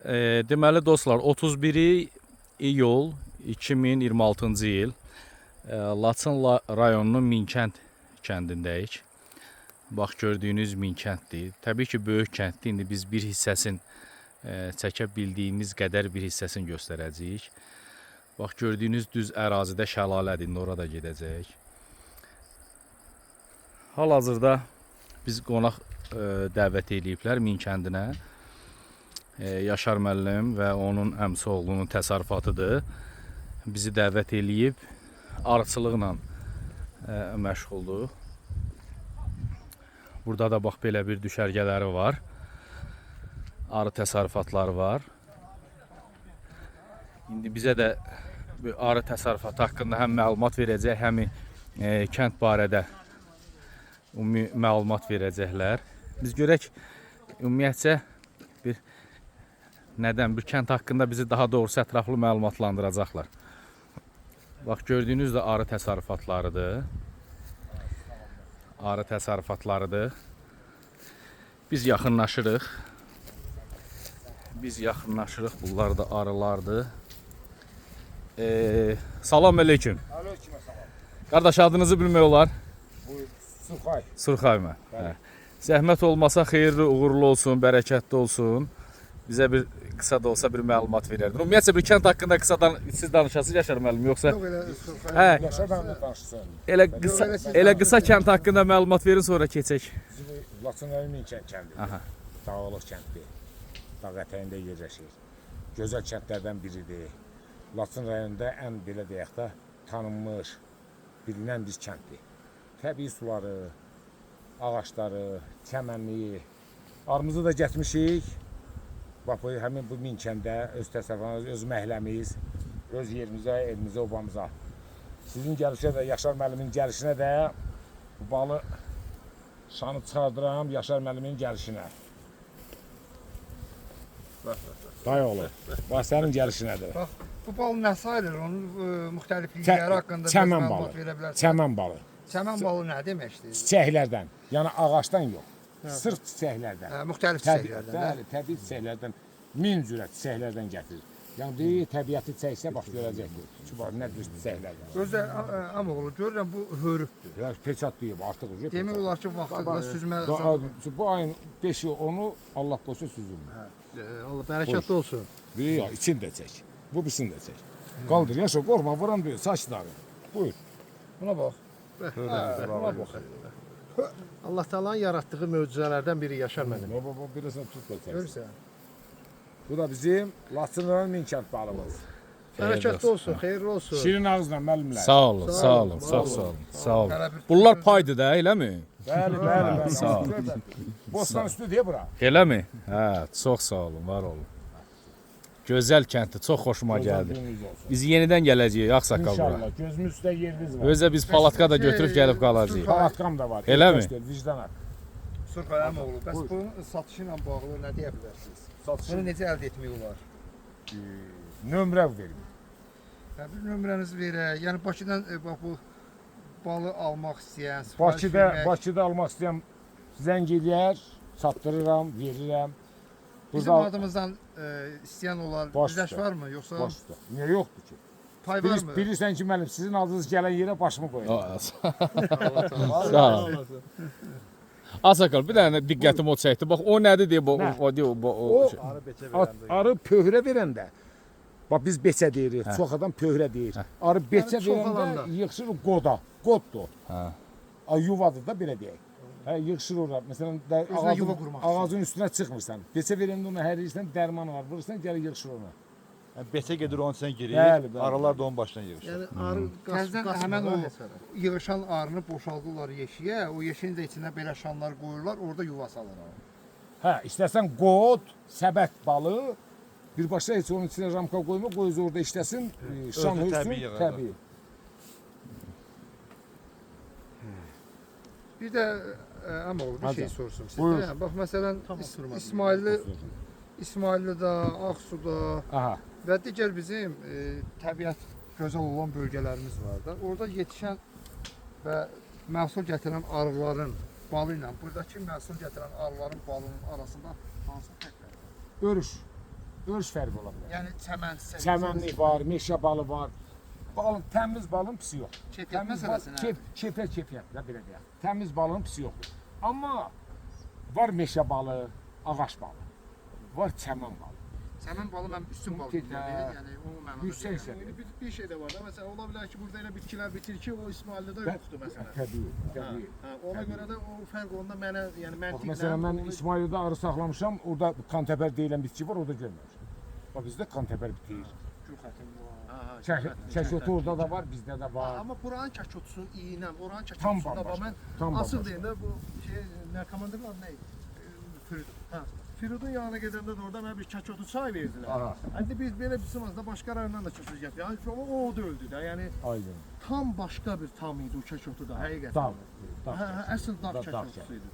Deməli dostlar, 31 iyul 2026-cı il Laçın rayonunun Minkənd kəndindəyik. Bax, gördüyünüz Minkənddir. Təbii ki, böyük kənddir. İndi biz bir hissəsini çəkə bildiyimiz qədər bir hissəsini göstərəcəyik. Bax, gördüyünüz düz ərazidə şəlalədir. İndi orada gedəcəyik. Hal-hazırda biz qonaq dəvət ediblər Minkəndinə. Yaşar müəllim və onun əmsi oğlunun təsərrüfatıdır. Bizi dəvət eləyib, arıçılıqla məşğuldur. Burada da bax, belə bir düşərgələri var. Arı təsərrüfatları var. İndi bizə də arı təsərrüfatı haqqında həm məlumat verəcək, həm kənd barədə məlumat verəcəklər. Biz görək, ümumiyyətcə bir kənd haqqında bizi daha doğrusu ətraflı məlumatlandıracaqlar. Bax, gördüyünüz də arı təsərrüfatlarıdır. Arı təsərrüfatlarıdır. Biz yaxınlaşırıq. Bunlar da arılardır. Salam aleyküm. Aleyküm salam. Qardaş, adınızı bilmək olar? Bu Surxay. Surxay mı? Zəhmət olmasa xeyirli, uğurlu olsun, bərəkətli olsun. Bizə bir qısa da olsa bir məlumat verərdin. Ümumiyyətcə bir kənd haqqında qısa siz danışasınız Yaşar müəllim, yoxsa? Yox, elə Surxay. Yaşar müəllimlə danışsın. Elə qısa kənd haqqında məlumat verin, sonra keçək. Bizim Laçın rayonu Minkənd kəndidir. Dağlıq kənddir. Dağ ətəyində yerləşir. Gözəl kəndlərdən biridir. Laçın rayonunda ən belə deyək də tanınmış, bilinən bir kənddir. Təbii suları, ağaçları, çəmənliyi. Arımızı da getmişik. Bax, həmin bu Minkəndə öz təsərrüfatımız, öz məhləmiz, öz yerimizə, evimizə, obamıza. Sizin gəlişə də, Yaşar müəllimin gəlişinə də bu balı şanı çıxardıram Yaşar müəllimin gəlişinə. Day olur. Bax, sənin gəlişinədir. Bax, bu bal nə sayılır? Onun müxtəliflikləri haqqında çəmən balı. Çəmən balı. Çəmən balı nə deməkdir? Çiçəklərdən, yəni ağacdan yox. Sırf çiçəklərdən. Müxtəlif çiçəklərdən. Bəli, təbii çiçəklərdən, min cürət çiçəklərdən gətirir. Yəni təbiəti çəksə bax görəcəkdir. Ki bax nə cür çiçəklərdən. Özdə Amoğlu görürəm bu hörükdür. Ya peçat deyib artıq. Demək olar ki, vaxtında süzmə. Bu ayın 5-i onu Allah qoysa süzülmür. Allah bərəkətli olsun. Ya için də çək. Bu birisini də çək. Qaldır, yaşa, qorxma, vuran deyil, saçları. Buyur. Buna bax. Buna bax. Allah Taala'nın yaratdığı möcüzələrdən biri Yaşar müəllim. Bu birisini tut da çək. Görürsən. Bu da bizim Laçın rayonu Minkənd balımız. Bərəkətli olsun, xeyirli olsun. Şirin ağızla müəllimlər. Sağ olun, çox sağ olun. Bunlar paydır da, eləmi? Bəli. Sağ ol. Bostan üstü deyə bura. Eləmi? Hə, çox sağ olun, var olun. Gözəl kənddir, çox xoşuma gəldi. Biz yenidən gələcəyik Ağsaqqal bura. İnşallah, gözümüz üstə yeriniz var. Özdə biz palatka da götürüb gəlib qalacağıq. Palatkam da var. Eləmi? Vicdan haqq. Surxay Amoğlu, bəs bunun satışı ilə bağlı nə deyə bilərsiniz? Bunu necə əldə etmək olar? Nömrə verin. Bir nömrənizi verək. Yəni Bakıdan bax bu balı almaq istəyən, sifariş vermək. Bakıda almaq istəyən zəng eləyər, çatdırıram, verirəm. Bizim adımızdan istəyən olar, birləş varmı, yoxsa Başda. Niyə yoxdur ki? pay varmı? Bilirsən ki, müəllim, sizin adınız gələn yerə başımı qoyuram. Sağ ol. Ağsaqqal, bir dənə diqqətimi o çəkdi. Bax, o nədir deyə Arı pöhrə verəndə, bax biz beçə deyirik, çox adam pöhrə deyir. Arı beçə verəndə yığışır qoda, qoddur. Yuvadır da belə deyək. Yığışır orada, məsələn, ağacın üstünə çıxmırsan. Beçə verəndə ona hər yerdən dərman var, vurursan, gəlir yığışır ona. Beçə gedir onun içine girir, arılar da onun başına yığışır. Yəni arı Təzdən həmən o yığışan arını boşaldırlar yeşiyə, o yeşin də içinə belə şanlar qoyurlar, orada yuva salır. Hə, istəsən qod, səbət balı, birbaşa heç onun içinə ramka qoyma, qoyuz orada işləsin, şan hürsün, təbii. Bir də Amoğlu bir şey sorsun sizə. Bax, məsələn, İsmaillidə, Ağsuda və digər bizim təbiət gözəl olan bölgələrimiz var da. Orada yetişən və məhsul gətirən arıların balı ilə buradakı məhsul gətirən arıların balının arasında hansı fərqlər var? Örüş. Örüş fərqi ola bilər. Yəni çəmən, Çəmənlik var, meşə balı var. Balın, təmiz balın pisi yox. Keyfiyyət məsələsinə. Keyfiyyət də belə deyək. Təmiz balın pisi yoxdur. Amma var meşə balı, ağac balı. Var çəmən balı. Çəmən balı mən üstün bal Keyfiyyət, deyirəm. Yəni o mənada. Yüksək səviyyə. Bir şey də var da, məsələn, ola bilər ki, burada elə bitkilər bitir ki, o İsmaildə yoxdur məsələn. Təbii, təbii. Ona görə də o fərq onda mənə, yəni Bax, məntiqlə... məsələn, mən İsmaildə arı saxlamışam, orada kantəpər deyilən bitki var, orada görməmişəm. Bax, bizdə kantəpər bitir. Çəşotu orada da var, bizdə də var. Amma buranın kəkotusunun iyinə, oranın Tam kəkotusunda bax, tam mən asıl bambaşqa. deyəndə bu şey, narkomandır lan nə idi? Firud. Hə. Firudun yanına gedəndə də orada mənə bir kəkotu çay verdilər. Aha. İndi biz belə bilsəmizdə başqa rayondan da kəkotu gətirir. Yəni o da öldü də. Yəni Aydın. tam başqa bir tam idi o kəkotu da həqiqətən. Dağ. Hə, əsl dağ Dağ kəkotusu idi.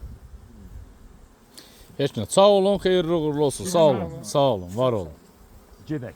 Heç nə. Sağ olun, xeyirli uğurlu olsun. Sağ olun, sağ olun, var olun. Gedək.